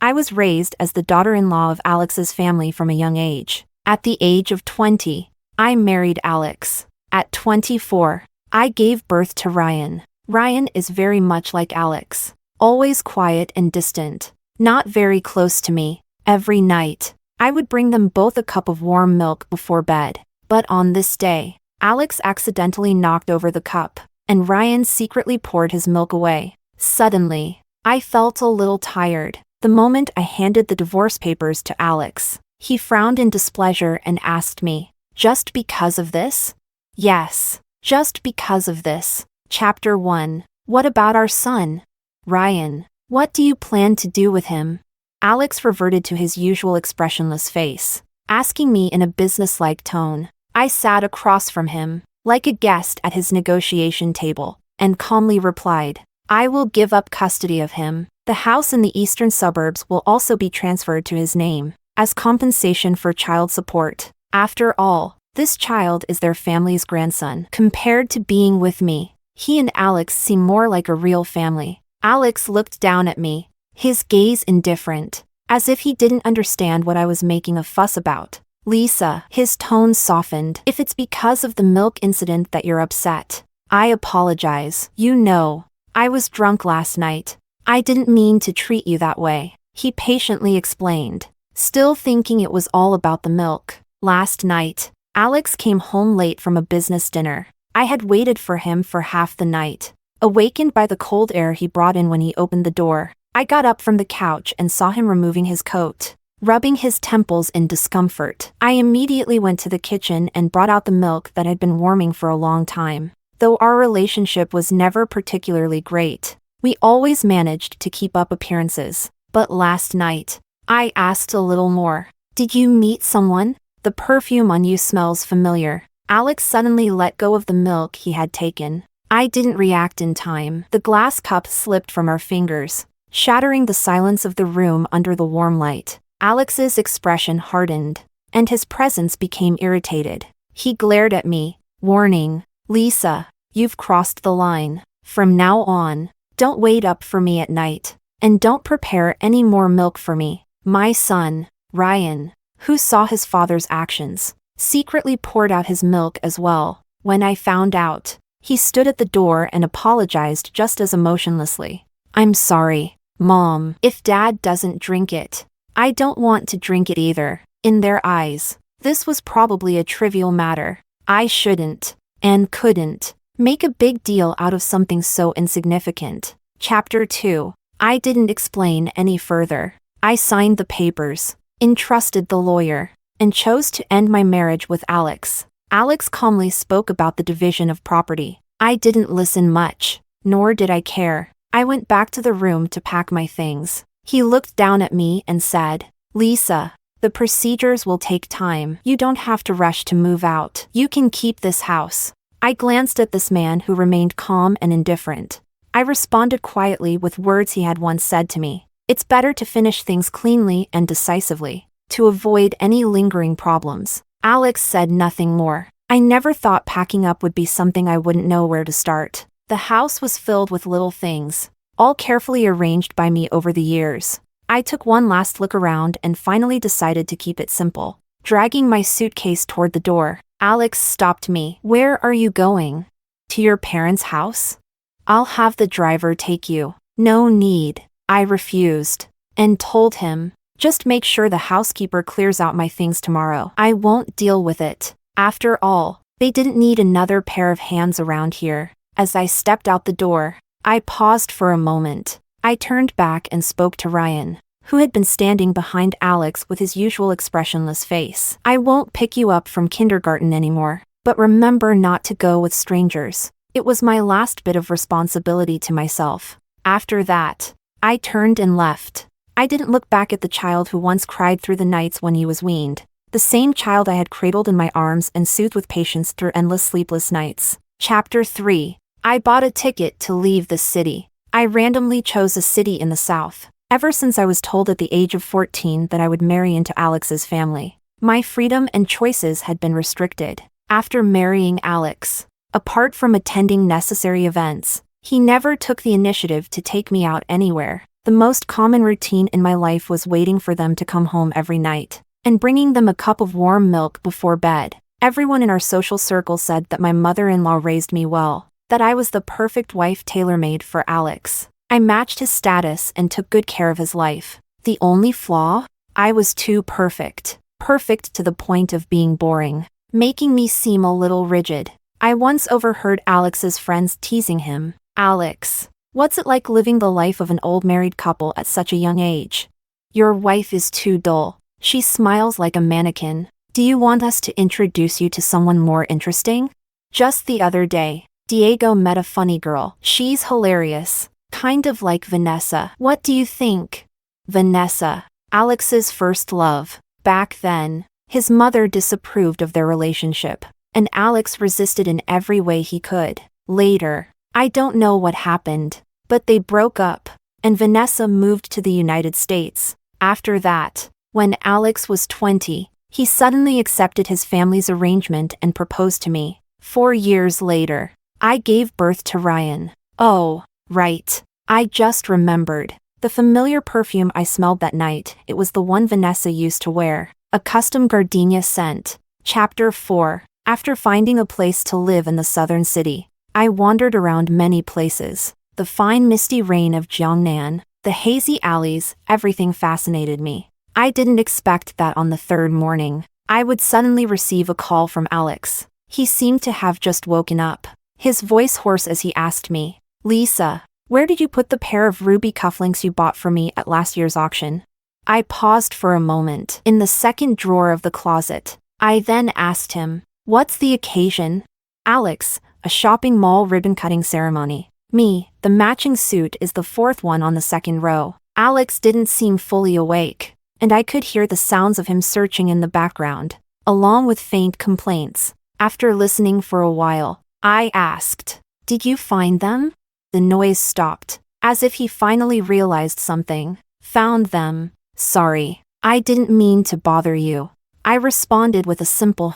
I was raised as the daughter-in-law of Alex's family from a young age. At the age of 20, I married Alex. At 24, I gave birth to Ryan. Ryan is very much like Alex. Always quiet and distant. Not very close to me. Every night, I would bring them both a cup of warm milk before bed. But on this day, Alex accidentally knocked over the cup, and Ryan secretly poured his milk away. Suddenly, I felt a little tired. The moment I handed the divorce papers to Alex, he frowned in displeasure and asked me, "Just because of this?" "Yes, just because of this." Chapter 1. What about our son? Ryan. What do you plan to do with him? Alex reverted to his usual expressionless face, asking me in a businesslike tone. I sat across from him, like a guest at his negotiation table, and calmly replied, "I will give up custody of him. The house in the eastern suburbs will also be transferred to his name, as compensation for child support. After all, this child is their family's grandson. Compared to being with me, he and Alex seem more like a real family." Alex looked down at me, his gaze indifferent, as if he didn't understand what I was making a fuss about. "Lisa," his tone softened, "if it's because of the milk incident that you're upset, I apologize. You know, I was drunk last night. I didn't mean to treat you that way," he patiently explained, still thinking it was all about the milk. Last night, Alex came home late from a business dinner. I had waited for him for half the night. Awakened by the cold air he brought in when he opened the door, I got up from the couch and saw him removing his coat, rubbing his temples in discomfort. I immediately went to the kitchen and brought out the milk that had been warming for a long time. Though our relationship was never particularly great, we always managed to keep up appearances. But last night, I asked a little more. "Did you meet someone? The perfume on you smells familiar." Alex suddenly let go of the milk he had taken. I didn't react in time. The glass cup slipped from our fingers, shattering the silence of the room under the warm light. Alex's expression hardened, and his presence became irritated. He glared at me, warning, "Lisa, you've crossed the line. From now on, don't wait up for me at night, and don't prepare any more milk for me." My son, Ryan, who saw his father's actions, secretly poured out his milk as well. When I found out, he stood at the door and apologized just as emotionlessly. "I'm sorry, Mom. If Dad doesn't drink it, I don't want to drink it either." In their eyes, this was probably a trivial matter. I shouldn't, and couldn't, make a big deal out of something so insignificant. Chapter 2. I didn't explain any further. I signed the papers, entrusted the lawyer, and chose to end my marriage with Alex. Alex calmly spoke about the division of property. I didn't listen much, nor did I care. I went back to the room to pack my things. He looked down at me and said, "Lisa, the procedures will take time. You don't have to rush to move out. You can keep this house." I glanced at this man who remained calm and indifferent. I responded quietly with words he had once said to me. "It's better to finish things cleanly and decisively, to avoid any lingering problems." Alex said nothing more. I never thought packing up would be something I wouldn't know where to start. The house was filled with little things, all carefully arranged by me over the years. I took one last look around and finally decided to keep it simple. Dragging my suitcase toward the door, Alex stopped me. "Where are you going? To your parents' house? I'll have the driver take you." "No need," I refused, and told him, "Just make sure the housekeeper clears out my things tomorrow. I won't deal with it." After all, they didn't need another pair of hands around here. As I stepped out the door, I paused for a moment. I turned back and spoke to Ryan, who had been standing behind Alex with his usual expressionless face. "I won't pick you up from kindergarten anymore, but remember not to go with strangers." It was my last bit of responsibility to myself. After that, I turned and left. I didn't look back at the child who once cried through the nights when he was weaned. The same child I had cradled in my arms and soothed with patience through endless sleepless nights. Chapter 3. I bought a ticket to leave the city. I randomly chose a city in the south. Ever since I was told at the age of 14 that I would marry into Alex's family, my freedom and choices had been restricted. After marrying Alex, apart from attending necessary events, he never took the initiative to take me out anywhere. The most common routine in my life was waiting for them to come home every night and bringing them a cup of warm milk before bed. Everyone in our social circle said that my mother-in-law raised me well, that I was the perfect wife tailor-made for Alex. I matched his status and took good care of his life. The only flaw? I was too perfect. Perfect to the point of being boring, making me seem a little rigid. I once overheard Alex's friends teasing him. "Alex, what's it like living the life of an old married couple at such a young age? Your wife is too dull. She smiles like a mannequin. Do you want us to introduce you to someone more interesting?" Just the other day, Diego met a funny girl. She's hilarious. Kind of like Vanessa. What do you think? Vanessa, Alex's first love. Back then, his mother disapproved of their relationship, and Alex resisted in every way he could. Later, I don't know what happened, but they broke up, and Vanessa moved to the United States. After that, when Alex was 20, he suddenly accepted his family's arrangement and proposed to me. 4 years later, I gave birth to Ryan. Oh, right. I just remembered. The familiar perfume I smelled that night, it was the one Vanessa used to wear. A custom gardenia scent. Chapter 4. After finding a place to live in the southern city, I wandered around many places. The fine misty rain of Jiangnan, the hazy alleys, everything fascinated me. I didn't expect that on the third morning, I would suddenly receive a call from Alex. He seemed to have just woken up, his voice hoarse as he asked me, "Lisa, where did you put the pair of ruby cufflinks you bought for me at last year's auction?" I paused for a moment. "In the second drawer of the closet." I then asked him, "What's the occasion?" "Alex, a shopping mall ribbon-cutting ceremony." "Me, the matching suit is the fourth one on the second row." Alex didn't seem fully awake, and I could hear the sounds of him searching in the background, along with faint complaints. After listening for a while, I asked, "Did you find them?" The noise stopped, as if he finally realized something. "Found them. Sorry, I didn't mean to bother you." I responded with a simple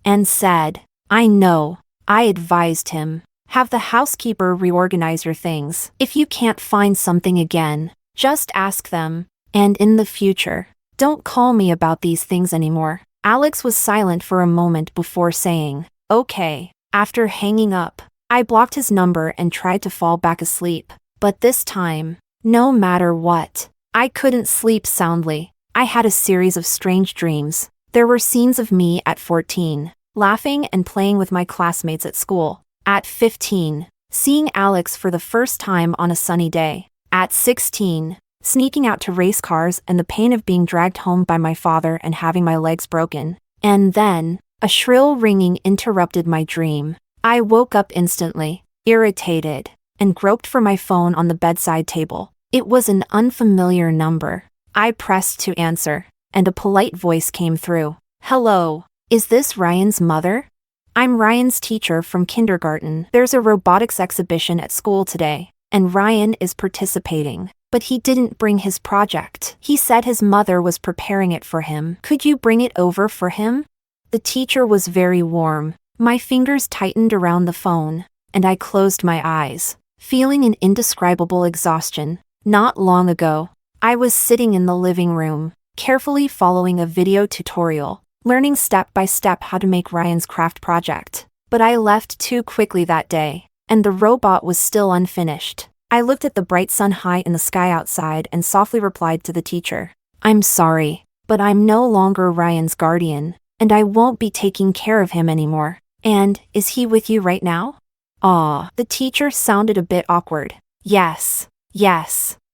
and said, "I know." I advised him, "Have the housekeeper reorganize your things. If you can't find something again, just ask them. And in the future, don't call me about these things anymore." Alex was silent for a moment before saying, "Okay." After hanging up, I blocked his number and tried to fall back asleep. But this time, no matter what, I couldn't sleep soundly. I had a series of strange dreams. There were scenes of me at 14, laughing and playing with my classmates at school. At 15, seeing Alex for the first time on a sunny day. At 16, sneaking out to race cars and the pain of being dragged home by my father and having my legs broken. And then, a shrill ringing interrupted my dream. I woke up instantly, irritated, and groped for my phone on the bedside table. It was an unfamiliar number. I pressed to answer, and a polite voice came through. "Hello, is this Ryan's mother? I'm Ryan's teacher from kindergarten. There's a robotics exhibition at school today, and Ryan is participating. But he didn't bring his project. He said his mother was preparing it for him. Could you bring it over for him?" The teacher was very warm. My fingers tightened around the phone, and I closed my eyes, feeling an indescribable exhaustion. Not long ago, I was sitting in the living room, carefully following a video tutorial, learning step by step how to make Ryan's craft project. But I left too quickly that day, and the robot was still unfinished. I looked at the bright sun high in the sky outside and softly replied to the teacher, "I'm sorry, but I'm no longer Ryan's guardian, and I won't be taking care of him anymore." "And, is he with you right now?" The teacher sounded a bit awkward. Yes.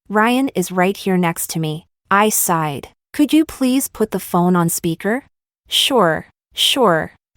Ryan is right here next to me." I sighed. "Could you please put the phone on speaker?" Sure.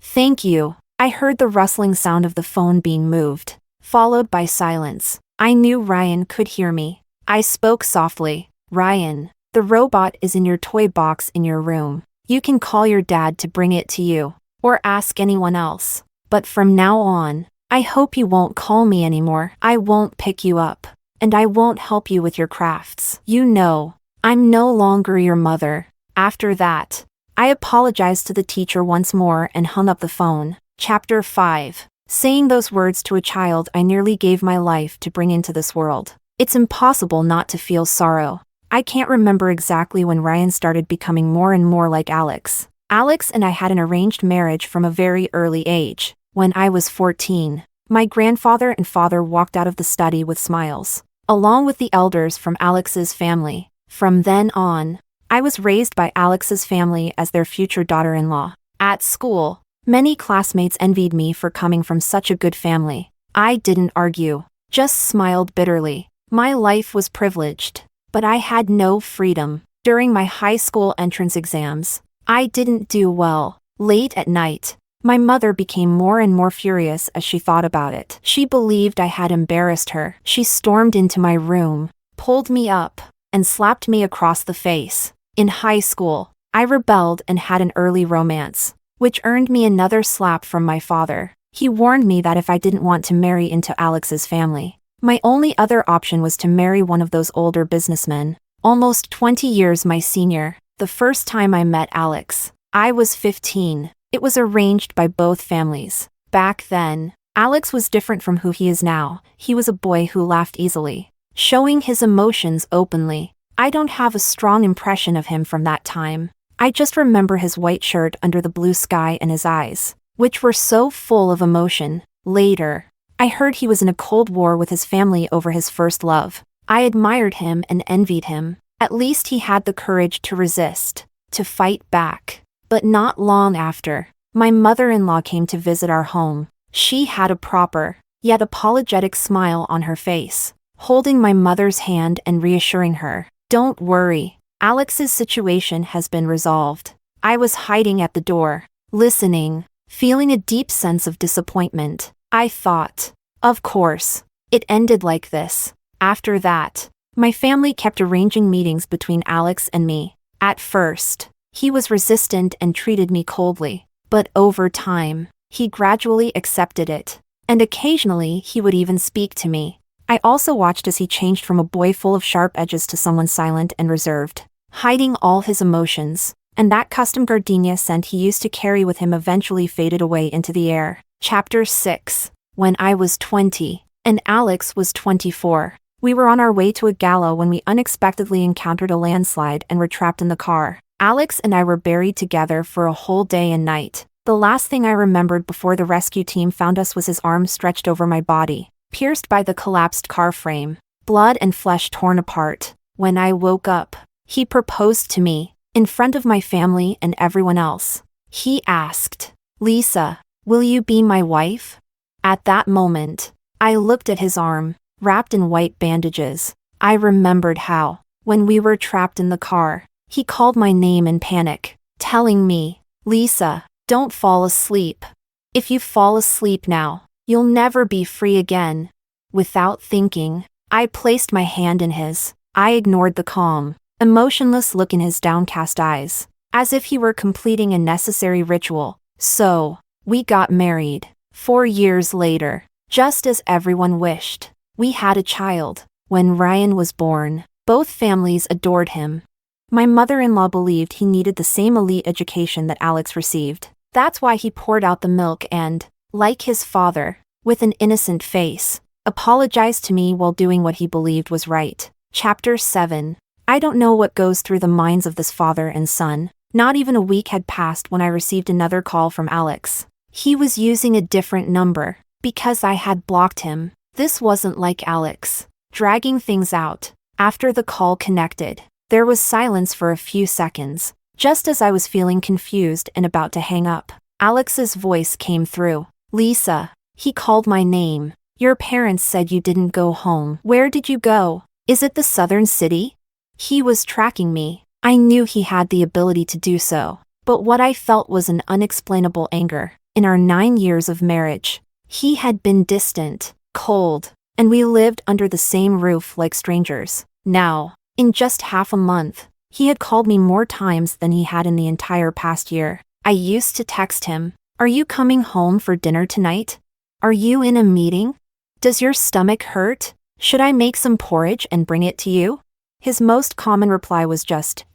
Thank you." I heard the rustling sound of the phone being moved, followed by silence. I knew Ryan could hear me. I spoke softly. "Ryan, the robot is in your toy box in your room. You can call your dad to bring it to you, or ask anyone else. But from now on, I hope you won't call me anymore. I won't pick you up, and I won't help you with your crafts. You know, I'm no longer your mother." After that, I apologized to the teacher once more and hung up the phone. Chapter 5. Saying those words to a child I nearly gave my life to bring into this world. It's impossible not to feel sorrow. I can't remember exactly when Ryan started becoming more and more like Alex. Alex and I had an arranged marriage from a very early age. When I was 14, my grandfather and father walked out of the study with smiles, along with the elders from Alex's family. From then on, I was raised by Alex's family as their future daughter-in-law. At school, many classmates envied me for coming from such a good family. I didn't argue, just smiled bitterly. My life was privileged, but I had no freedom. During my high school entrance exams, I didn't do well. Late at night, my mother became more and more furious as she thought about it. She believed I had embarrassed her. She stormed into my room, pulled me up, and slapped me across the face. In high school, I rebelled and had an early romance, which earned me another slap from my father. He warned me that if I didn't want to marry into Alex's family, my only other option was to marry one of those older businessmen. Almost 20 years my senior, the first time I met Alex, I was 15. It was arranged by both families. Back then, Alex was different from who he is now. He was a boy who laughed easily, showing his emotions openly. I don't have a strong impression of him from that time. I just remember his white shirt under the blue sky and his eyes, which were so full of emotion. Later, I heard he was in a cold war with his family over his first love. I admired him and envied him. At least he had the courage to resist, to fight back. But not long after, my mother-in-law came to visit our home. She had a proper, yet apologetic smile on her face, holding my mother's hand and reassuring her, "Don't worry, Alex's situation has been resolved." I was hiding at the door, listening, feeling a deep sense of disappointment. I thought, of course, it ended like this. After that, my family kept arranging meetings between Alex and me. At first, he was resistant and treated me coldly, but over time, he gradually accepted it, and occasionally he would even speak to me. I also watched as he changed from a boy full of sharp edges to someone silent and reserved, hiding all his emotions, and that custom gardenia scent he used to carry with him eventually faded away into the air. Chapter 6. When I was 20, and Alex was 24. We were on our way to a gala when we unexpectedly encountered a landslide and were trapped in the car. Alex and I were buried together for a whole day and night. The last thing I remembered before the rescue team found us was his arms stretched over my body, pierced by the collapsed car frame, blood and flesh torn apart. When I woke up, he proposed to me, in front of my family and everyone else. He asked, "Lisa, will you be my wife?" At that moment, I looked at his arm, wrapped in white bandages. I remembered how, when we were trapped in the car, he called my name in panic, telling me, "Lisa, don't fall asleep. If you fall asleep now, you'll never be free again." Without thinking, I placed my hand in his. I ignored the calm, emotionless look in his downcast eyes, as if he were completing a necessary ritual. So, we got married. 4 years later, just as everyone wished, we had a child. When Ryan was born, both families adored him. My mother-in-law believed he needed the same elite education that Alex received. That's why he poured out the milk and, like his father, with an innocent face, apologized to me while doing what he believed was right. Chapter 7. I don't know what goes through the minds of this father and son. Not even a week had passed when I received another call from Alex. He was using a different number, because I had blocked him. This wasn't like Alex, dragging things out. After the call connected, there was silence for a few seconds. Just as I was feeling confused and about to hang up, Alex's voice came through. "Lisa," he called my name. "Your parents said you didn't go home. Where did you go? Is it the southern city?" He was tracking me. I knew he had the ability to do so, but what I felt was an unexplainable anger. In our 9 years of marriage, he had been distant, cold, and we lived under the same roof like strangers. Now, in just half a month, he had called me more times than he had in the entire past year. I used to text him, "Are you coming home for dinner tonight? Are you in a meeting? Does your stomach hurt? Should I make some porridge and bring it to you?" His most common reply was just,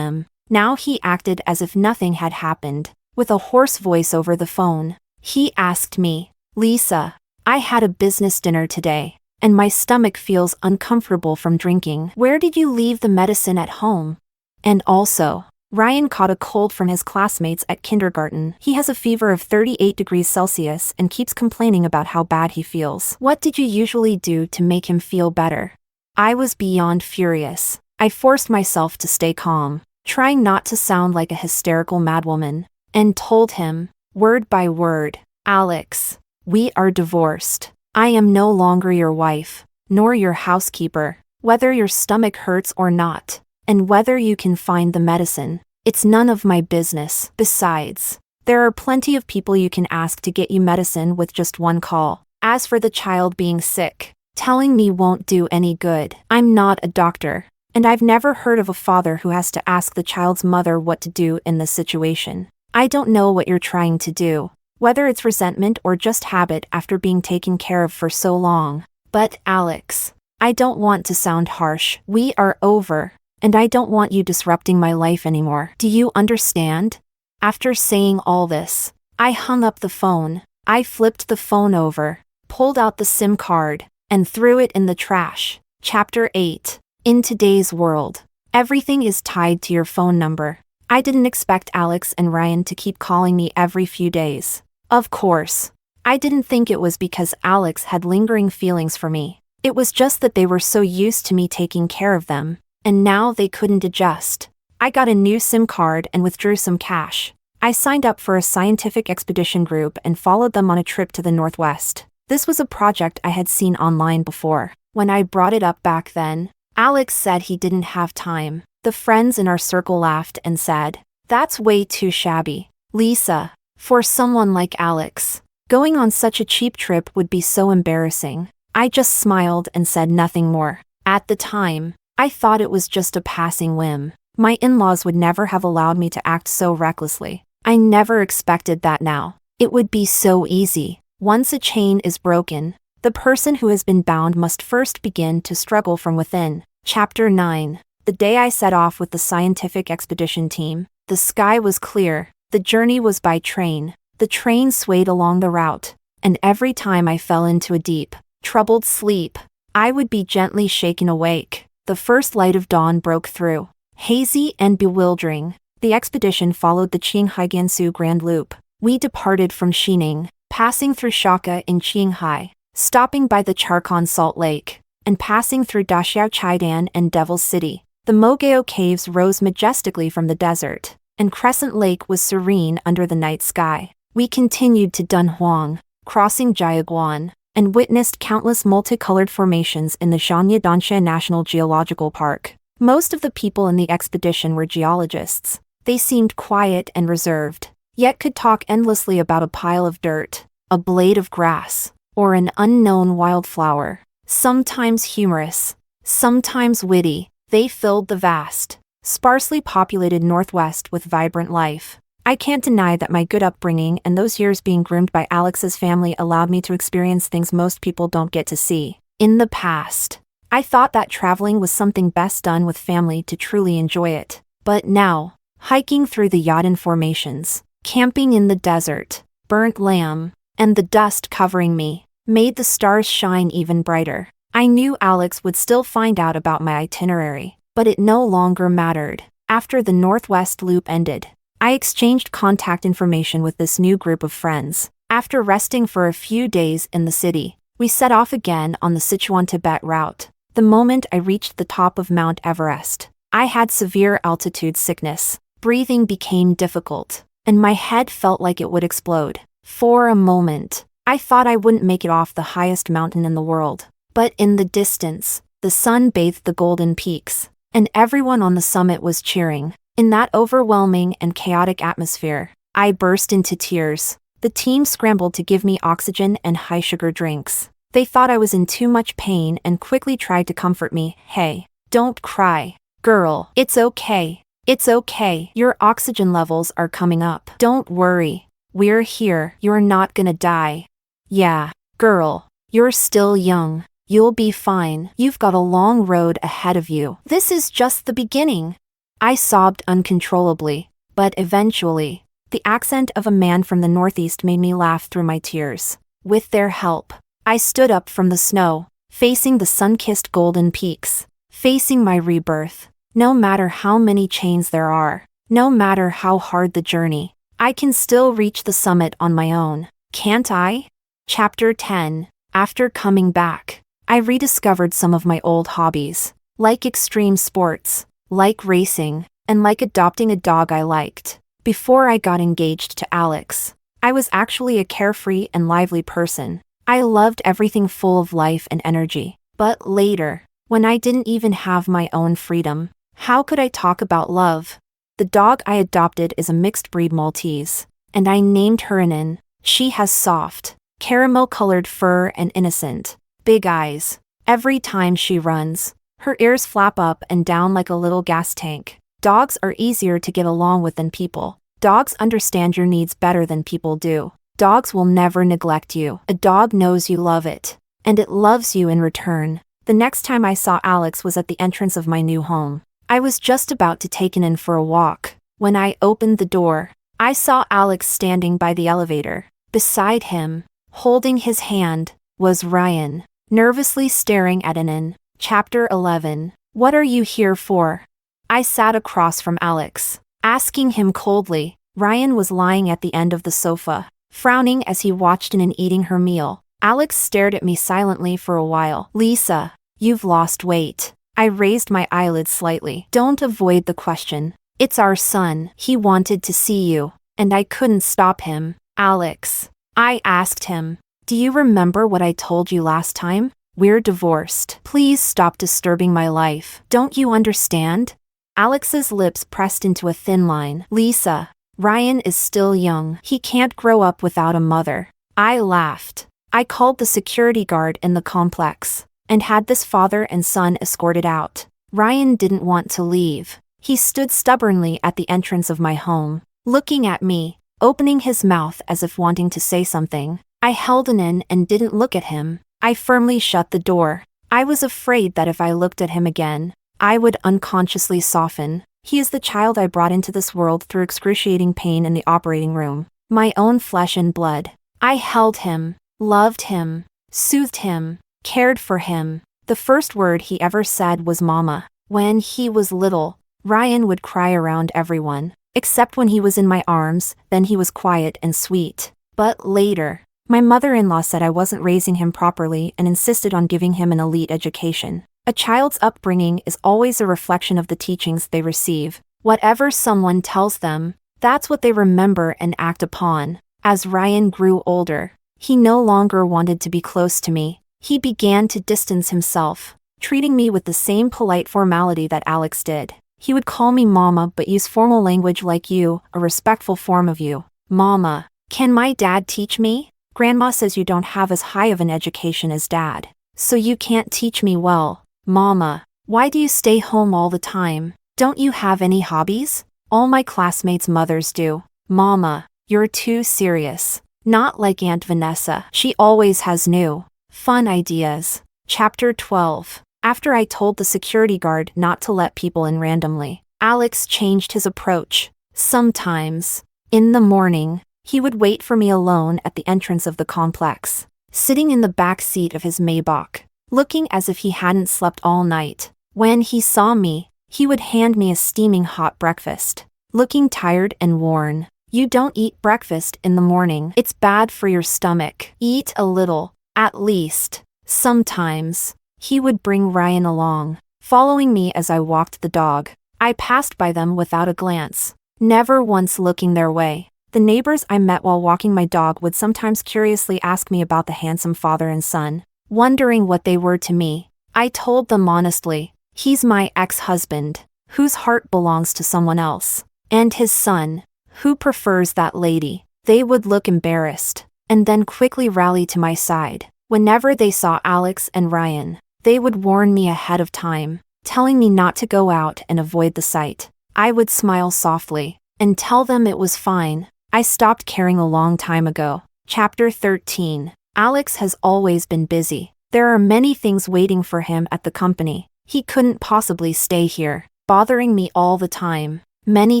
Now he acted as if nothing had happened. With a hoarse voice over the phone, he asked me, "Lisa, I had a business dinner today. and my stomach feels uncomfortable from drinking. Where did you leave the medicine at home? And also, Ryan caught a cold from his classmates at kindergarten. He has a fever of 38 degrees Celsius and keeps complaining about how bad he feels. What did you usually do to make him feel better? I was beyond furious. I forced myself to stay calm, trying not to sound like a hysterical madwoman, and told him, word by word, Alex, we are divorced. I am no longer your wife, nor your housekeeper. Whether your stomach hurts or not, and whether you can find the medicine, it's none of my business. Besides, there are plenty of people you can ask to get you medicine with just one call. As for the child being sick, telling me won't do any good. I'm not a doctor, and I've never heard of a father who has to ask the child's mother what to do in this situation. I don't know what you're trying to do, whether it's resentment or just habit after being taken care of for so long. But Alex, I don't want to sound harsh. We are over. And I don't want you disrupting my life anymore. Do you understand? After saying all this, I hung up the phone. I flipped the phone over, pulled out the SIM card, and threw it in the trash. Chapter 8. In today's world, everything is tied to your phone number. I didn't expect Alex and Ryan to keep calling me every few days. Of course, I didn't think it was because Alex had lingering feelings for me. It was just that they were so used to me taking care of them. And now they couldn't adjust. I got a new SIM card and withdrew some cash. I signed up for a scientific expedition group and followed them on a trip to the Northwest. This was a project I had seen online before. When I brought it up back then, Alex said he didn't have time. The friends in our circle laughed and said, "That's way too shabby, Lisa, for someone like Alex. Going on such a cheap trip would be so embarrassing." I just smiled and said nothing more. At the time, I thought it was just a passing whim. My in-laws would never have allowed me to act so recklessly. I never expected that now. It would be so easy. Once a chain is broken, the person who has been bound must first begin to struggle from within. Chapter 9. The day I set off with the scientific expedition team, the sky was clear. The journey was by train. The train swayed along the route, and every time I fell into a deep, troubled sleep, I would be gently shaken awake. The first light of dawn broke through. Hazy and bewildering, the expedition followed the Qinghai-Gansu Grand Loop. We departed from Xining, passing through Shaka in Qinghai, stopping by the Charkhan Salt Lake, and passing through Daxiao Chaidan and Devil's City. The Mogao Caves rose majestically from the desert, and Crescent Lake was serene under the night sky. We continued to Dunhuang, crossing Jiaguan, and witnessed countless multicolored formations in the Shanye National Geological Park. Most of the people in the expedition were geologists. They seemed quiet and reserved, yet could talk endlessly about a pile of dirt, a blade of grass, or an unknown wildflower. Sometimes humorous, sometimes witty, they filled the vast, sparsely populated Northwest with vibrant life. I can't deny that my good upbringing and those years being groomed by Alex's family allowed me to experience things most people don't get to see. In the past, I thought that traveling was something best done with family to truly enjoy it. But now, hiking through the Yaden formations, camping in the desert, burnt lamb, and the dust covering me, made the stars shine even brighter. I knew Alex would still find out about my itinerary, but it no longer mattered. After the Northwest Loop ended, I exchanged contact information with this new group of friends. After resting for a few days in the city, we set off again on the Sichuan-Tibet route. The moment I reached the top of Mount Everest, I had severe altitude sickness. Breathing became difficult, and my head felt like it would explode. For a moment, I thought I wouldn't make it off the highest mountain in the world. But in the distance, the sun bathed the golden peaks, and everyone on the summit was cheering. In that overwhelming and chaotic atmosphere, I burst into tears. The team scrambled to give me oxygen and high-sugar drinks. They thought I was in too much pain and quickly tried to comfort me. "Hey, don't cry, girl. It's okay. It's okay. Your oxygen levels are coming up. Don't worry. We're here. You're not gonna die. Yeah, girl. You're still young. You'll be fine. You've got a long road ahead of you. This is just the beginning." I sobbed uncontrollably, but eventually, the accent of a man from the Northeast made me laugh through my tears. With their help, I stood up from the snow, facing the sun-kissed golden peaks, facing my rebirth. No matter how many chains there are, no matter how hard the journey, I can still reach the summit on my own, can't I? Chapter 10. After coming back, I rediscovered some of my old hobbies, like extreme sports, like racing, and like adopting a dog I liked. Before I got engaged to Alex, I was actually a carefree and lively person. I loved everything full of life and energy. But later, when I didn't even have my own freedom, how could I talk about love? The dog I adopted is a mixed-breed Maltese, and I named her Anin. She has soft, caramel-colored fur and innocent, big eyes. Every time she runs, her ears flap up and down like a little gas tank. Dogs are easier to get along with than people. Dogs understand your needs better than people do. Dogs will never neglect you. A dog knows you love it, and it loves you in return. The next time I saw Alex was at the entrance of my new home. I was just about to take Anin for a walk. When I opened the door, I saw Alex standing by the elevator. Beside him, holding his hand, was Ryan, nervously staring at Anin. Chapter 11. What are you here for? I sat across from Alex, asking him coldly. Ryan was lying at the end of the sofa, frowning as he watched Anin eating her meal. Alex stared at me silently for a while. Lisa, you've lost weight. I raised my eyelids slightly. Don't avoid the question. It's our son. He wanted to see you, and I couldn't stop him. Alex, I asked him, do you remember what I told you last time? We're divorced. Please stop disturbing my life. Don't you understand? Alex's lips pressed into a thin line. Lisa, Ryan is still young. He can't grow up without a mother. I laughed. I called the security guard in the complex and had this father and son escorted out. Ryan didn't want to leave. He stood stubbornly at the entrance of my home, looking at me, opening his mouth as if wanting to say something. I held Anin and didn't look at him. I firmly shut the door. I was afraid that if I looked at him again, I would unconsciously soften. He is the child I brought into this world through excruciating pain in the operating room. My own flesh and blood. I held him, loved him, soothed him, cared for him. The first word he ever said was mama. When he was little, Ryan would cry around everyone. Except when he was in my arms, then he was quiet and sweet. But later, my mother-in-law said I wasn't raising him properly and insisted on giving him an elite education. A child's upbringing is always a reflection of the teachings they receive. Whatever someone tells them, that's what they remember and act upon. As Ryan grew older, he no longer wanted to be close to me. He began to distance himself, treating me with the same polite formality that Alex did. He would call me mama but use formal language like you, a respectful form of you. Mama, can my dad teach me? Grandma says you don't have as high of an education as dad, so you can't teach me well. Mama, why do you stay home all the time? Don't you have any hobbies? All my classmates' mothers do. Mama, you're too serious. Not like Aunt Vanessa. She always has new, fun ideas. Chapter 12. After I told the security guard not to let people in randomly, Alex changed his approach. Sometimes, in the morning, he would wait for me alone at the entrance of the complex, sitting in the back seat of his Maybach, looking as if he hadn't slept all night. When he saw me, he would hand me a steaming hot breakfast. Looking tired and worn. You don't eat breakfast in the morning. It's bad for your stomach. Eat a little, at least. Sometimes, he would bring Ryan along, following me as I walked the dog. I passed by them without a glance, never once looking their way. The neighbors I met while walking my dog would sometimes curiously ask me about the handsome father and son, wondering what they were to me. I told them honestly, he's my ex-husband, whose heart belongs to someone else, and his son, who prefers that lady. They would look embarrassed, and then quickly rally to my side. Whenever they saw Alex and Ryan, they would warn me ahead of time, telling me not to go out and avoid the sight. I would smile softly, and tell them it was fine. I stopped caring a long time ago. Chapter 13. Alex has always been busy. There are many things waiting for him at the company. He couldn't possibly stay here, bothering me all the time. Many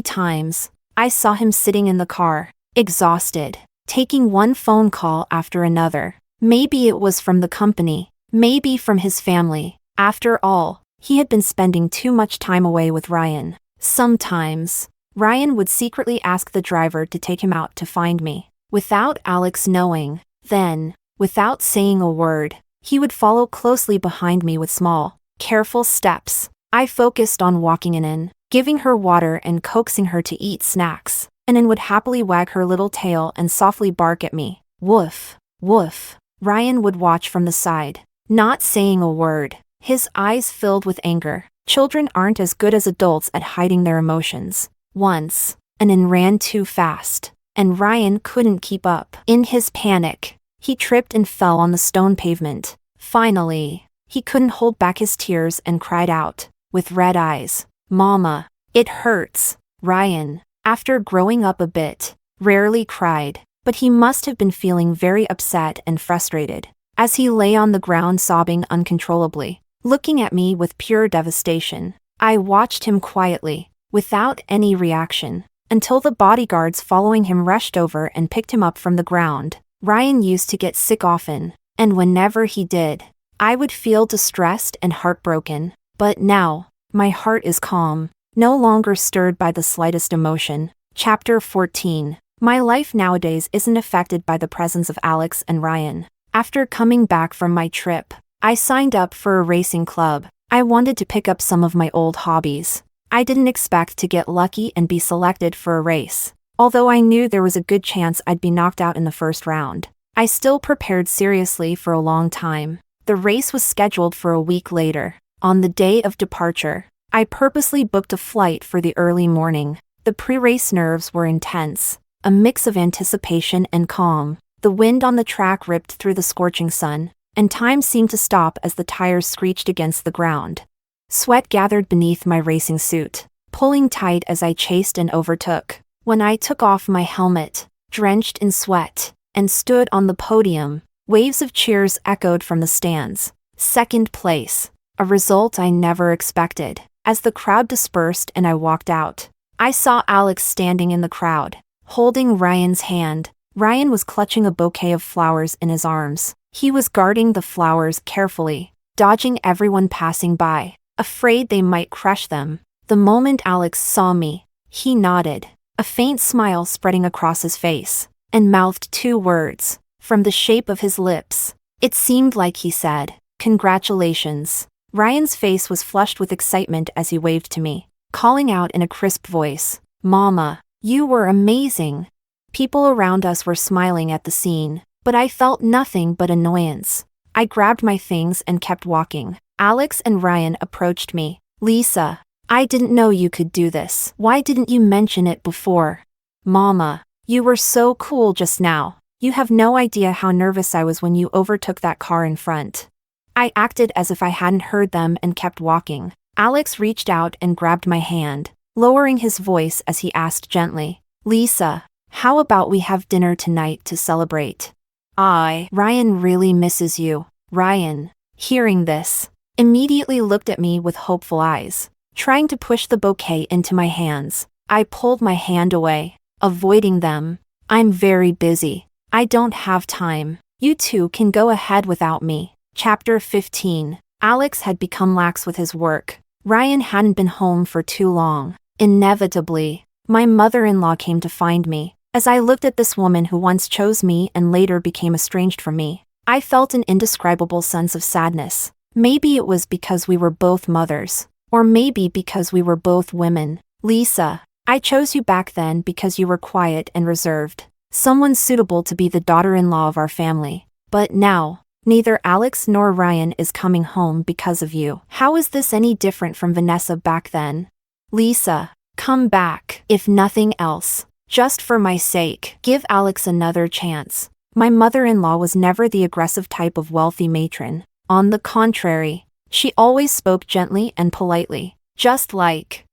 times, I saw him sitting in the car, exhausted, taking one phone call after another. Maybe it was from the company, Maybe from his family. After all, he had been spending too much time away with Ryan. Sometimes, Ryan would secretly ask the driver to take him out to find me. Without Alex knowing, then, without saying a word, he would follow closely behind me with small, careful steps. I focused on walking in, giving her water and coaxing her to eat snacks, and then would happily wag her little tail and softly bark at me. Woof, woof. Ryan would watch from the side, not saying a word, his eyes filled with anger. Children aren't as good as adults at hiding their emotions. Once, Anin ran too fast, and Ryan couldn't keep up. In his panic, he tripped and fell on the stone pavement. Finally, he couldn't hold back his tears and cried out, with red eyes, "Mama, it hurts." Ryan, after growing up a bit, rarely cried, but he must have been feeling very upset and frustrated. As he lay on the ground sobbing uncontrollably, looking at me with pure devastation, I watched him quietly, without any reaction, until the bodyguards following him rushed over and picked him up from the ground. Ryan used to get sick often, and whenever he did, I would feel distressed and heartbroken. But now, my heart is calm, no longer stirred by the slightest emotion. Chapter 14. My life nowadays isn't affected by the presence of Alex and Ryan. After coming back from my trip, I signed up for a racing club. I wanted to pick up some of my old hobbies. I didn't expect to get lucky and be selected for a race. Although I knew there was a good chance I'd be knocked out in the first round, I still prepared seriously for a long time. The race was scheduled for a week later. On the day of departure, I purposely booked a flight for the early morning. The pre-race nerves were intense, a mix of anticipation and calm. The wind on the track ripped through the scorching sun, and time seemed to stop as the tires screeched against the ground. Sweat gathered beneath my racing suit, pulling tight as I chased and overtook. When I took off my helmet, drenched in sweat, and stood on the podium, waves of cheers echoed from the stands. Second place, a result I never expected. As the crowd dispersed and I walked out, I saw Alex standing in the crowd, holding Ryan's hand. Ryan was clutching a bouquet of flowers in his arms. He was guarding the flowers carefully, dodging everyone passing by, afraid they might crush them. The moment Alex saw me, he nodded, a faint smile spreading across his face, and mouthed two words. From the shape of his lips, it seemed like he said, "Congratulations." Ryan's face was flushed with excitement as he waved to me, calling out in a crisp voice, "Mama, you were amazing." People around us were smiling at the scene, but I felt nothing but annoyance. I grabbed my things and kept walking. Alex and Ryan approached me. "Lisa, I didn't know you could do this. Why didn't you mention it before?" "Mama, you were so cool just now. You have no idea how nervous I was when you overtook that car in front." I acted as if I hadn't heard them and kept walking. Alex reached out and grabbed my hand, lowering his voice as he asked gently, "Lisa, how about we have dinner tonight to celebrate?" Ryan really misses you." Ryan, hearing this, immediately looked at me with hopeful eyes, trying to push the bouquet into my hands. I pulled my hand away, avoiding them. "I'm very busy. I don't have time. You two can go ahead without me." Chapter 15. Alex had become lax with his work. Ryan hadn't been home for too long. Inevitably, my mother-in-law came to find me. As I looked at this woman who once chose me and later became estranged from me, I felt an indescribable sense of sadness. Maybe it was because we were both mothers, or maybe because we were both women. "Lisa, I chose you back then because you were quiet and reserved, someone suitable to be the daughter-in-law of our family. But now, neither Alex nor Ryan is coming home because of you. How is this any different from Vanessa back then? Lisa, come back. If nothing else, just for my sake, give Alex another chance." My mother-in-law was never the aggressive type of wealthy matron. On the contrary, she always spoke gently and politely, just like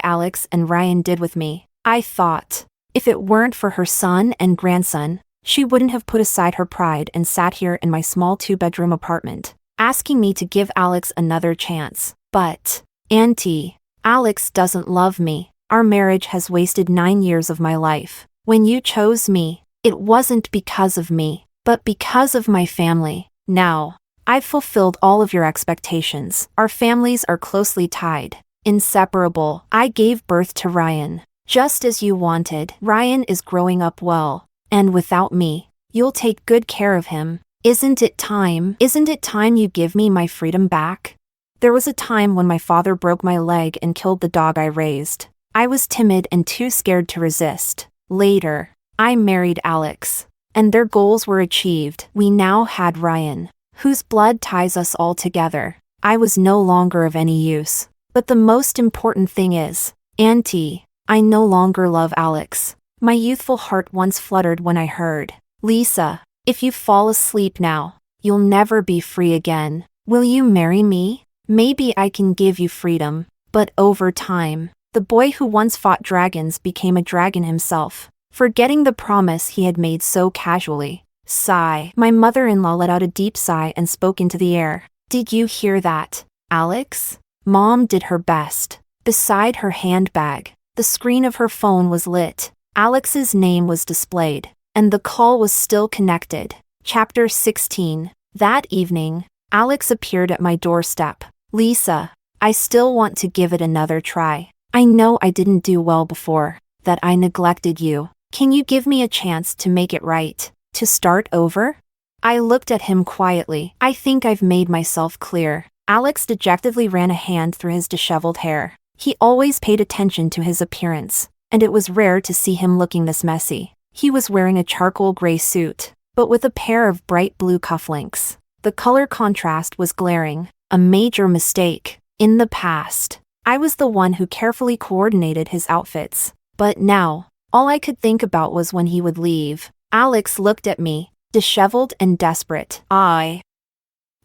Alex and Ryan did with me. I thought, if it weren't for her son and grandson, she wouldn't have put aside her pride and sat here in my small 2-bedroom apartment, asking me to give Alex another chance. But, Auntie, Alex doesn't love me. Our marriage has wasted 9 years of my life. When you chose me, it wasn't because of me, but because of my family. Now, I've fulfilled all of your expectations. Our families are closely tied. Inseparable. I gave birth to Ryan. Just as you wanted. Ryan is growing up well. And without me, you'll take good care of him. Isn't it time? Isn't it time you give me my freedom back? There was a time when my father broke my leg and killed the dog I raised. I was timid and too scared to resist. Later, I married Alex. And their goals were achieved. We now had Ryan, whose blood ties us all together. I was no longer of any use. But the most important thing is, Auntie, I no longer love Alex. My youthful heart once fluttered when I heard, Lisa, if you fall asleep now, you'll never be free again. Will you marry me? Maybe I can give you freedom. But over time, the boy who once fought dragons became a dragon himself, forgetting the promise he had made so casually. Sigh. My mother-in-law let out a deep sigh and spoke into the air. Did you hear that, Alex? Mom did her best. Beside her handbag, the screen of her phone was lit. Alex's name was displayed, and the call was still connected. Chapter 16. That evening, Alex appeared at my doorstep. Lisa, I still want to give it another try. I know I didn't do well before, that I neglected you. Can you give me a chance to make it right, to start over? I looked at him quietly. I think I've made myself clear. Alex dejectedly ran a hand through his disheveled hair. He always paid attention to his appearance, and it was rare to see him looking this messy. He was wearing a charcoal gray suit, but with a pair of bright blue cufflinks. The color contrast was glaring, a major mistake. In the past, I was the one who carefully coordinated his outfits, but now, all I could think about was when he would leave. Alex looked at me, disheveled and desperate. I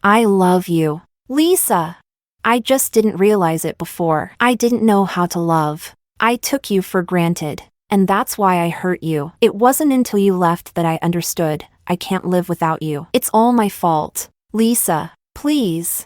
love you, Lisa. I just didn't realize it before. I didn't know how to love. I took you for granted, and that's why I hurt you. It wasn't until you left that I understood. I can't live without you. It's all my fault. Lisa, please.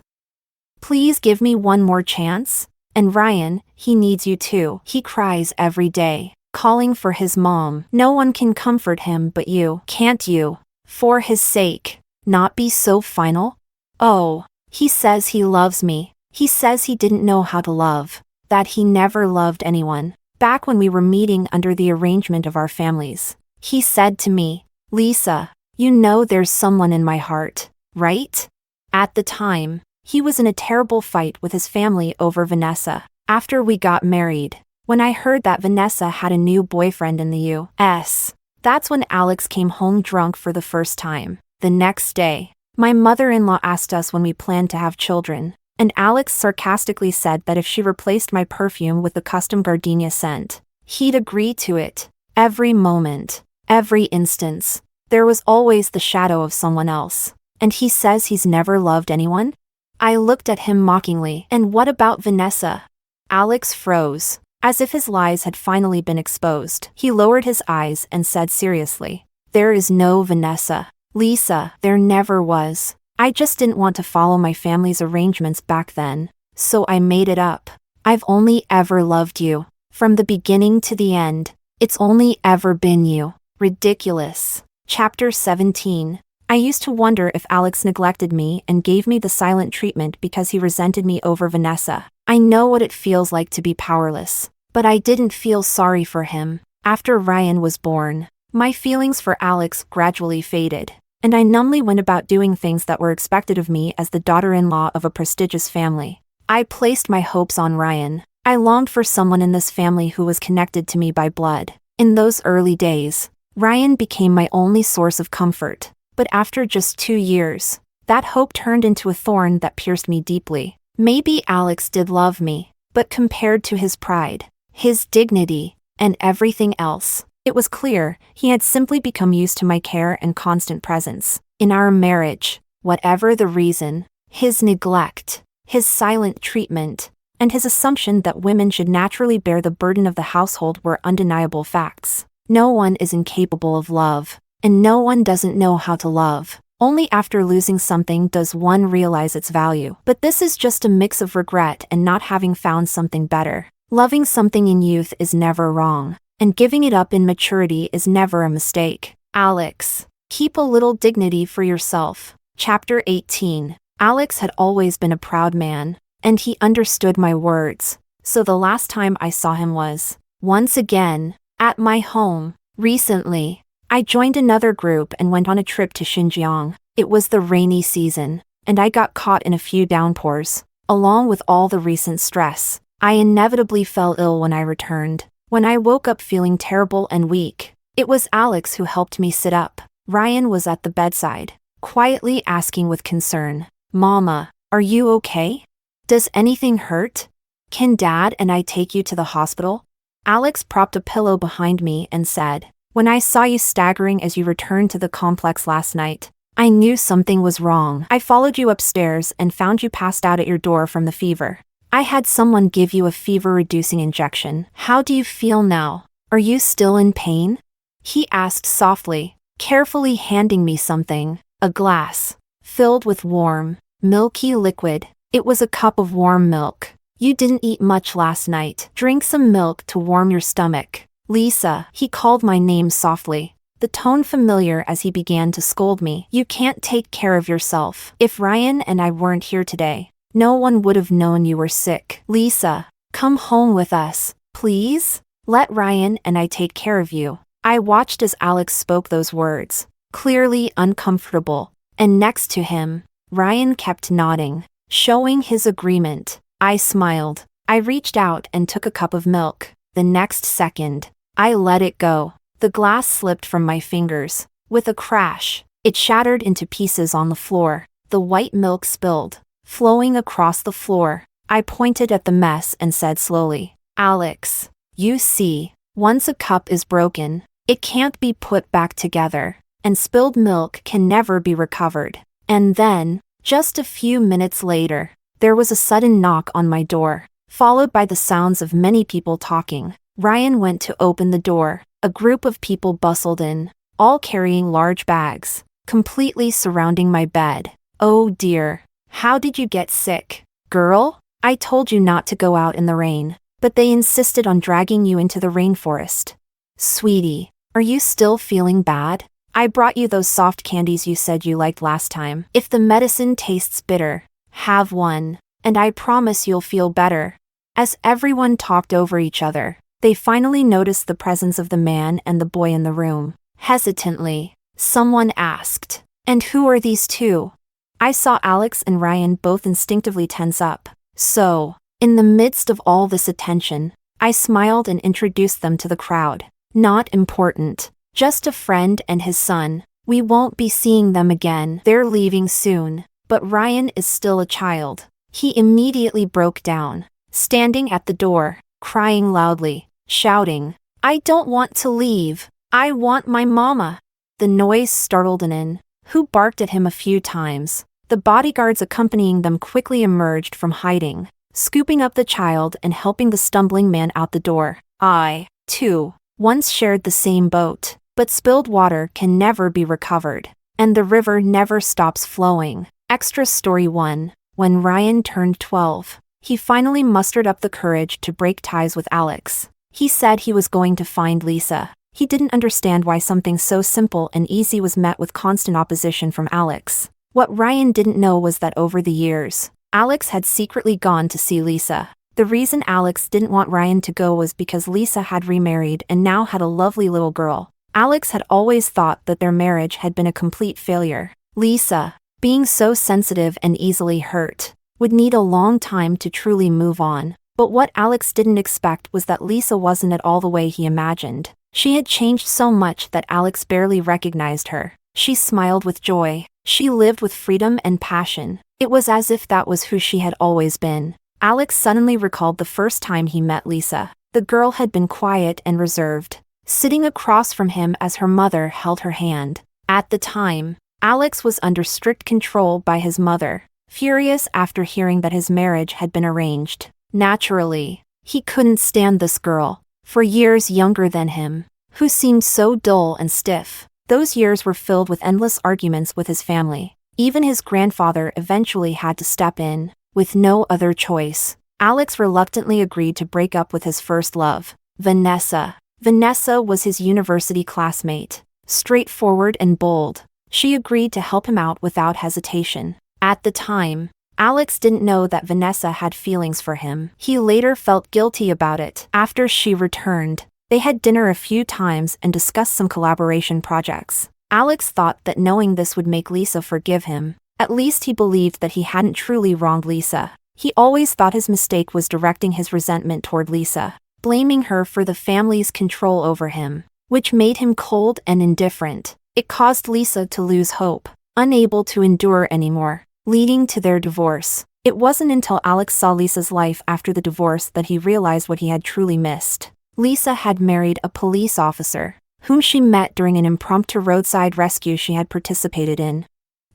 Please give me one more chance. And Ryan, he needs you too. He cries every day, calling for his mom. No one can comfort him but you. Can't you, for his sake, not be so final? Oh, he says he loves me. He says he didn't know how to love, that he never loved anyone. Back when we were meeting under the arrangement of our families, he said to me, Lisa, you know there's someone in my heart, right? At the time, he was in a terrible fight with his family over Vanessa. After we got married, when I heard that Vanessa had a new boyfriend in the U.S., that's when Alex came home drunk for the first time. The next day, my mother-in-law asked us when we planned to have children, and Alex sarcastically said that if she replaced my perfume with the custom gardenia scent, he'd agree to it. Every moment, every instance, there was always the shadow of someone else. And he says he's never loved anyone? I looked at him mockingly. And what about Vanessa? Alex froze, as if his lies had finally been exposed. He lowered his eyes and said seriously, There is no Vanessa. Lisa, there never was. I just didn't want to follow my family's arrangements back then, so I made it up. I've only ever loved you. From the beginning to the end, it's only ever been you. Ridiculous. Chapter 17. I used to wonder if Alex neglected me and gave me the silent treatment because he resented me over Vanessa. I know what it feels like to be powerless, but I didn't feel sorry for him. After Ryan was born, my feelings for Alex gradually faded, and I numbly went about doing things that were expected of me as the daughter-in-law of a prestigious family. I placed my hopes on Ryan. I longed for someone in this family who was connected to me by blood. In those early days, Ryan became my only source of comfort. But after just 2 years, that hope turned into a thorn that pierced me deeply. Maybe Alex did love me, but compared to his pride, his dignity, and everything else, it was clear he had simply become used to my care and constant presence. In our marriage, whatever the reason, his neglect, his silent treatment, and his assumption that women should naturally bear the burden of the household were undeniable facts. No one is incapable of love, and no one doesn't know how to love. Only after losing something does one realize its value. But this is just a mix of regret and not having found something better. Loving something in youth is never wrong, and giving it up in maturity is never a mistake. Alex, keep a little dignity for yourself. Chapter 18. Alex had always been a proud man, and he understood my words, so the last time I saw him was, once again, at my home. Recently, I joined another group and went on a trip to Xinjiang. It was the rainy season, and I got caught in a few downpours. Along with all the recent stress, I inevitably fell ill when I returned. When I woke up feeling terrible and weak, it was Alex who helped me sit up. Ryan was at the bedside, quietly asking with concern, "Mama, are you okay? Does anything hurt? Can Dad and I take you to the hospital?" Alex propped a pillow behind me and said, "When I saw you staggering as you returned to the complex last night, I knew something was wrong. I followed you upstairs and found you passed out at your door from the fever. I had someone give you a fever-reducing injection. How do you feel now? Are you still in pain?" He asked softly, carefully handing me something, a glass, filled with warm, milky liquid. It was a cup of warm milk. "You didn't eat much last night. Drink some milk to warm your stomach." "Lisa," he called my name softly, the tone familiar as he began to scold me. "You can't take care of yourself. If Ryan and I weren't here today, no one would have known you were sick. Lisa, come home with us, please. Let Ryan and I take care of you." I watched as Alex spoke those words, clearly uncomfortable, and next to him, Ryan kept nodding, showing his agreement. I smiled. I reached out and took a cup of milk. The next second, I let it go. The glass slipped from my fingers. With a crash, it shattered into pieces on the floor. The white milk spilled, flowing across the floor. I pointed at the mess and said slowly, "Alex, you see, once a cup is broken, it can't be put back together, and spilled milk can never be recovered." And then, just a few minutes later, there was a sudden knock on my door, followed by the sounds of many people talking. Ryan went to open the door. A group of people bustled in, all carrying large bags, completely surrounding my bed. "Oh dear, how did you get sick, girl? I told you not to go out in the rain, but they insisted on dragging you into the rainforest. Sweetie, are you still feeling bad? I brought you those soft candies you said you liked last time. If the medicine tastes bitter, have one, and I promise you'll feel better." As everyone talked over each other, they finally noticed the presence of the man and the boy in the room. Hesitantly, someone asked, "And who are these two?" I saw Alex and Ryan both instinctively tense up. So, in the midst of all this attention, I smiled and introduced them to the crowd. "Not important. Just a friend and his son. We won't be seeing them again. They're leaving soon. But Ryan is still a child." He immediately broke down, standing at the door, crying loudly, shouting, "I don't want to leave. I want my mama." The noise startled Anan, who barked at him a few times. The bodyguards accompanying them quickly emerged from hiding, scooping up the child and helping the stumbling man out the door. I, too, once shared the same boat, but spilled water can never be recovered, and the river never stops flowing. Extra Story 1. When Ryan turned 12, he finally mustered up the courage to break ties with Alex. He said he was going to find Lisa. He didn't understand why something so simple and easy was met with constant opposition from Alex. What Ryan didn't know was that over the years, Alex had secretly gone to see Lisa. The reason Alex didn't want Ryan to go was because Lisa had remarried and now had a lovely little girl. Alex had always thought that their marriage had been a complete failure. Lisa, being so sensitive and easily hurt, would need a long time to truly move on. But what Alex didn't expect was that Lisa wasn't at all the way he imagined. She had changed so much that Alex barely recognized her. She smiled with joy. She lived with freedom and passion. It was as if that was who she had always been. Alex suddenly recalled the first time he met Lisa. The girl had been quiet and reserved, sitting across from him as her mother held her hand. At the time, Alex was under strict control by his mother, furious after hearing that his marriage had been arranged. Naturally, he couldn't stand this girl, for years younger than him, who seemed so dull and stiff. Those years were filled with endless arguments with his family. Even his grandfather eventually had to step in. With no other choice, Alex reluctantly agreed to break up with his first love, Vanessa. Vanessa was his university classmate, straightforward and bold. She agreed to help him out without hesitation. At the time, Alex didn't know that Vanessa had feelings for him. He later felt guilty about it. After she returned, they had dinner a few times and discussed some collaboration projects. Alex thought that knowing this would make Lisa forgive him. At least he believed that he hadn't truly wronged Lisa. He always thought his mistake was directing his resentment toward Lisa, blaming her for the family's control over him, which made him cold and indifferent. It caused Lisa to lose hope, unable to endure anymore, leading to their divorce. It wasn't until Alex saw Lisa's life after the divorce that he realized what he had truly missed. Lisa had married a police officer, whom she met during an impromptu roadside rescue she had participated in.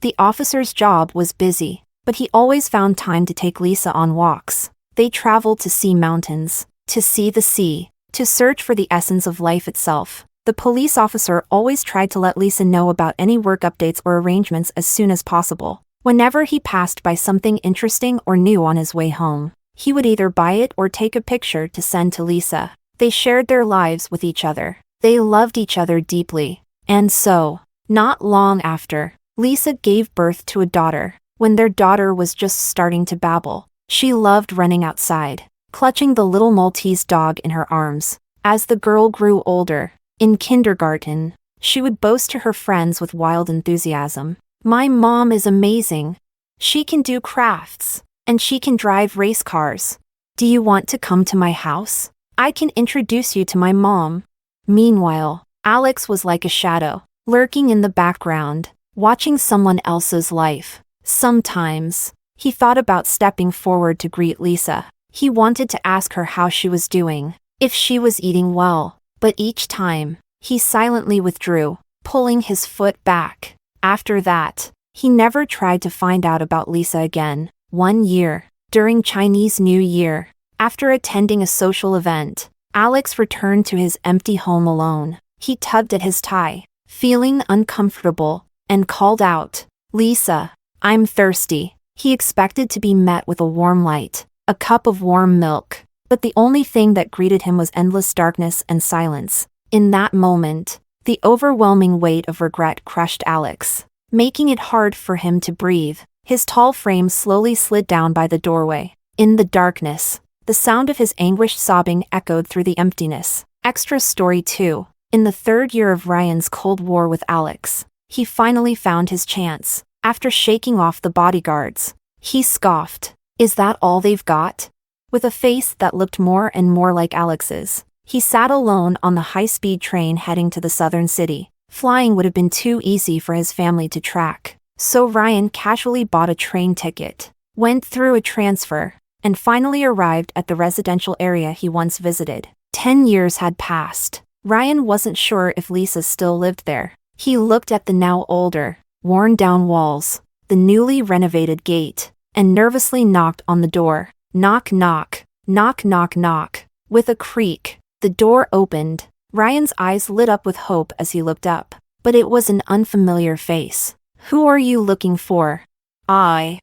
The officer's job was busy, but he always found time to take Lisa on walks. They traveled to see mountains, to see the sea, to search for the essence of life itself. The police officer always tried to let Lisa know about any work updates or arrangements as soon as possible. Whenever he passed by something interesting or new on his way home, he would either buy it or take a picture to send to Lisa. They shared their lives with each other. They loved each other deeply. And so, not long after, Lisa gave birth to a daughter. When their daughter was just starting to babble, she loved running outside, clutching the little Maltese dog in her arms. As the girl grew older, in kindergarten, she would boast to her friends with wild enthusiasm, "My mom is amazing. She can do crafts, and she can drive race cars. Do you want to come to my house? I can introduce you to my mom." Meanwhile, Alex was like a shadow, lurking in the background, watching someone else's life. Sometimes, he thought about stepping forward to greet Lisa. He wanted to ask her how she was doing, if she was eating well, but each time, he silently withdrew, pulling his foot back. After that, he never tried to find out about Lisa again. One year, during Chinese New Year, after attending a social event, Alex returned to his empty home alone. He tugged at his tie, feeling uncomfortable, and called out, "Lisa, I'm thirsty." He expected to be met with a warm light, a cup of warm milk, but the only thing that greeted him was endless darkness and silence. In that moment, the overwhelming weight of regret crushed Alex, making it hard for him to breathe. His tall frame slowly slid down by the doorway. In the darkness, the sound of his anguished sobbing echoed through the emptiness. Extra story 2. In the third year of Ryan's Cold War with Alex, he finally found his chance. After shaking off the bodyguards, he scoffed, "Is that all they've got?" With a face that looked more and more like Alex's, he sat alone on the high-speed train heading to the southern city. Flying would have been too easy for his family to track, so Ryan casually bought a train ticket, went through a transfer, and finally arrived at the residential area he once visited. 10 years had passed. Ryan wasn't sure if Lisa still lived there. He looked at the now older, worn-down walls, the newly renovated gate, and nervously knocked on the door. Knock knock, knock knock knock. With a creak, the door opened. Ryan's eyes lit up with hope as he looked up, but it was an unfamiliar face. "Who are you looking for?" I'm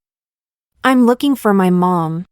looking for my mom."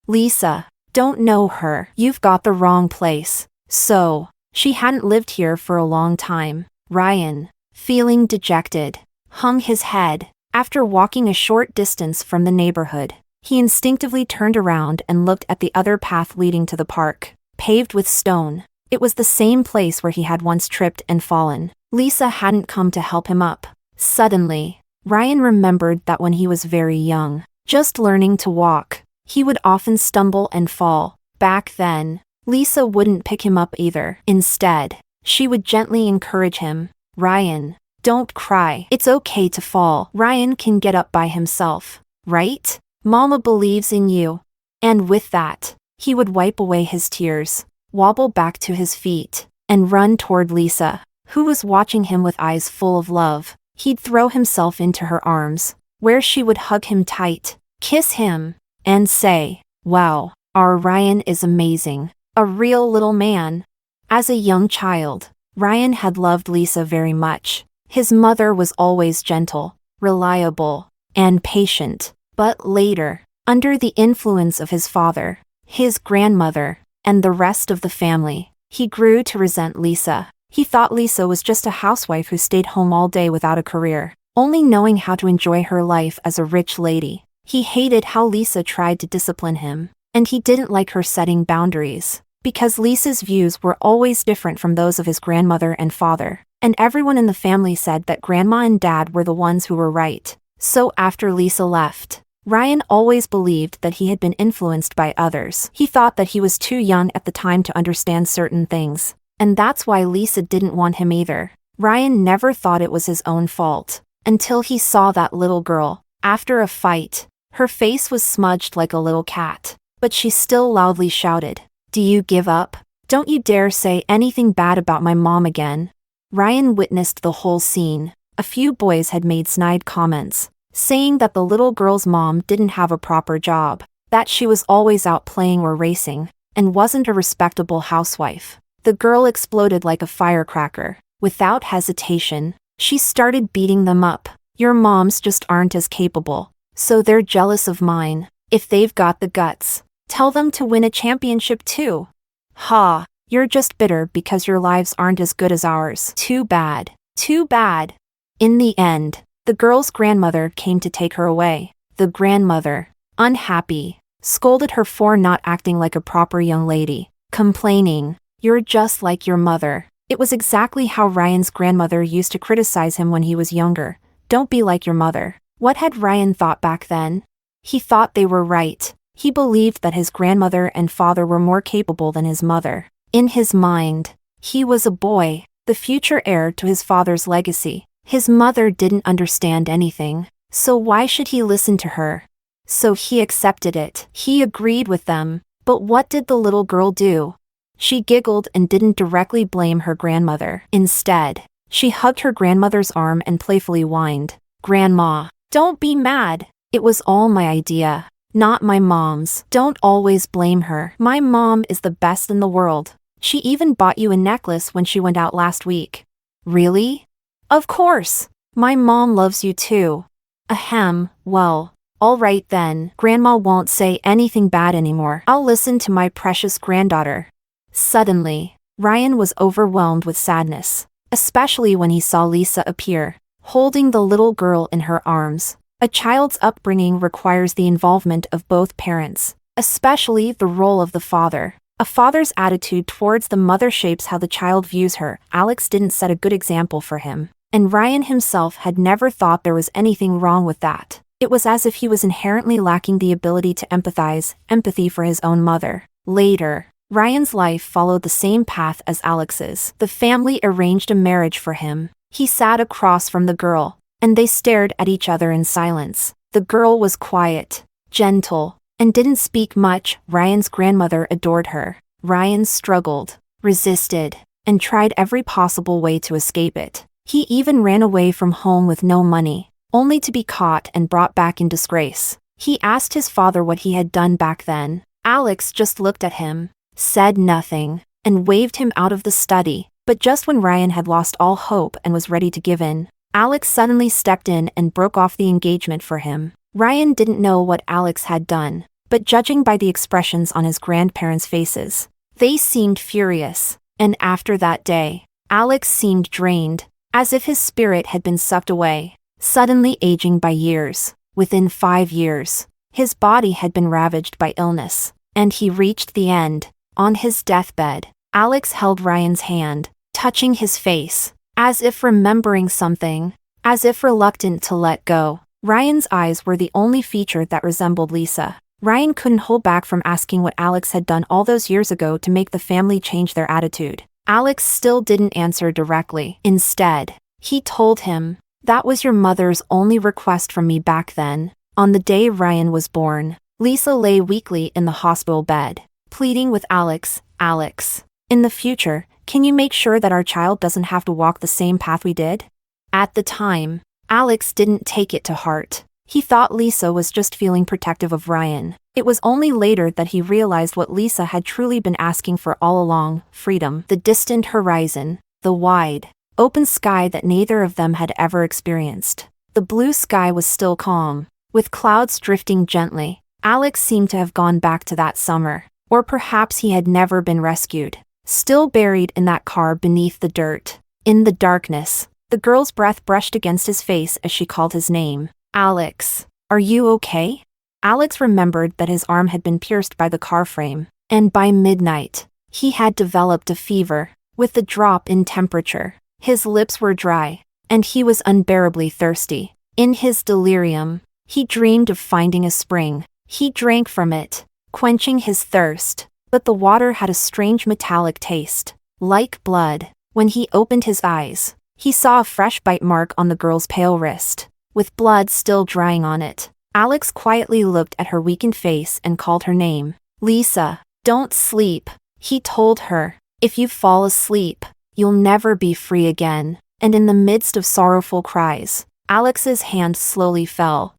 "Lisa, don't know her. You've got the wrong place." So, she hadn't lived here for a long time. Ryan, feeling dejected, hung his head. After walking a short distance from the neighborhood, he instinctively turned around and looked at the other path leading to the park, paved with stone. It was the same place where he had once tripped and fallen. Lisa hadn't come to help him up. Suddenly, Ryan remembered that when he was very young, just learning to walk, he would often stumble and fall. Back then, Lisa wouldn't pick him up either. Instead, she would gently encourage him. "Ryan, don't cry. It's okay to fall. Ryan can get up by himself, right? Mama believes in you." And with that, he would wipe away his tears, wobble back to his feet, and run toward Lisa, who was watching him with eyes full of love. He'd throw himself into her arms, where she would hug him tight, kiss him, and say, "Wow, our Ryan is amazing. A real little man." As a young child, Ryan had loved Lisa very much. His mother was always gentle, reliable, and patient. But later, under the influence of his father, his grandmother, and the rest of the family, he grew to resent Lisa. He thought Lisa was just a housewife who stayed home all day without a career. only knowing how to enjoy her life as a rich lady. He hated how Lisa tried to discipline him, and he didn't like her setting boundaries, because Lisa's views were always different from those of his grandmother and father, and everyone in the family said that Grandma and Dad were the ones who were right. So after Lisa left, Ryan always believed that he had been influenced by others. He thought that he was too young at the time to understand certain things, and that's why Lisa didn't want him either. Ryan never thought it was his own fault, until he saw that little girl. After a fight, her face was smudged like a little cat, but she still loudly shouted, "Do you give up? Don't you dare say anything bad about my mom again." Ryan witnessed the whole scene. A few boys had made snide comments, saying that the little girl's mom didn't have a proper job, that she was always out playing or racing, and wasn't a respectable housewife. The girl exploded like a firecracker. Without hesitation, she started beating them up. "Your moms just aren't as capable, so they're jealous of mine. If they've got the guts, tell them to win a championship too. Ha, you're just bitter because your lives aren't as good as ours. Too bad. Too bad." In the end, the girl's grandmother came to take her away. The grandmother, unhappy, scolded her for not acting like a proper young lady, complaining, "You're just like your mother." It was exactly how Ryan's grandmother used to criticize him when he was younger. "Don't be like your mother." What had Ryan thought back then? He thought they were right. He believed that his grandmother and father were more capable than his mother. In his mind, he was a boy, the future heir to his father's legacy. His mother didn't understand anything, so why should he listen to her? So he accepted it. He agreed with them. But what did the little girl do? She giggled and didn't directly blame her grandmother. Instead, she hugged her grandmother's arm and playfully whined, "Grandma, don't be mad. It was all my idea, not my mom's. Don't always blame her. My mom is the best in the world. She even bought you a necklace when she went out last week." "Really?" "Of course. My mom loves you too." "Ahem, well, all right then. Grandma won't say anything bad anymore. I'll listen to my precious granddaughter." Suddenly, Ryan was overwhelmed with sadness, especially when he saw Lisa appear, holding the little girl in her arms. A child's upbringing requires the involvement of both parents, especially the role of the father. A father's attitude towards the mother shapes how the child views her. Alex didn't set a good example for him, and Ryan himself had never thought there was anything wrong with that. It was as if he was inherently lacking the ability to empathy for his own mother. Later, Ryan's life followed the same path as Alex's. The family arranged a marriage for him. He sat across from the girl, and they stared at each other in silence. The girl was quiet, gentle, and didn't speak much. Ryan's grandmother adored her. Ryan struggled, resisted, and tried every possible way to escape it. He even ran away from home with no money, only to be caught and brought back in disgrace. He asked his father what he had done back then. Alex just looked at him, said nothing, and waved him out of the study. But just when Ryan had lost all hope and was ready to give in, Alex suddenly stepped in and broke off the engagement for him. Ryan didn't know what Alex had done, but judging by the expressions on his grandparents' faces, they seemed furious. And after that day, Alex seemed drained, as if his spirit had been sucked away, suddenly aging by years. Within 5 years, his body had been ravaged by illness, and he reached the end. On his deathbed, Alex held Ryan's hand, touching his face, as if remembering something, as if reluctant to let go. Ryan's eyes were the only feature that resembled Lisa. Ryan couldn't hold back from asking what Alex had done all those years ago to make the family change their attitude. Alex still didn't answer directly. Instead, he told him, "That was your mother's only request from me back then." On the day Ryan was born, Lisa lay weakly in the hospital bed, pleading with Alex, "Alex, in the future, can you make sure that our child doesn't have to walk the same path we did?" At the time, Alex didn't take it to heart. He thought Lisa was just feeling protective of Ryan. It was only later that he realized what Lisa had truly been asking for all along: freedom. The distant horizon, the wide, open sky that neither of them had ever experienced. The blue sky was still calm, with clouds drifting gently. Alex seemed to have gone back to that summer, or perhaps he had never been rescued, still buried in that car beneath the dirt. In the darkness, The girl's breath brushed against his face as she called his name. Alex, are you okay? Alex remembered that his arm had been pierced by the car frame, and by midnight, he had developed a fever. With the drop in temperature, his lips were dry, and he was unbearably thirsty. In his delirium, he dreamed of finding a spring. He drank from it, quenching his thirst, but the water had a strange metallic taste, like blood. When he opened his eyes, he saw a fresh bite mark on the girl's pale wrist, with blood still drying on it. Alex quietly looked at her weakened face and called her name. Lisa, don't sleep, he told her. If you fall asleep, you'll never be free again. And in the midst of sorrowful cries, Alex's hand slowly fell,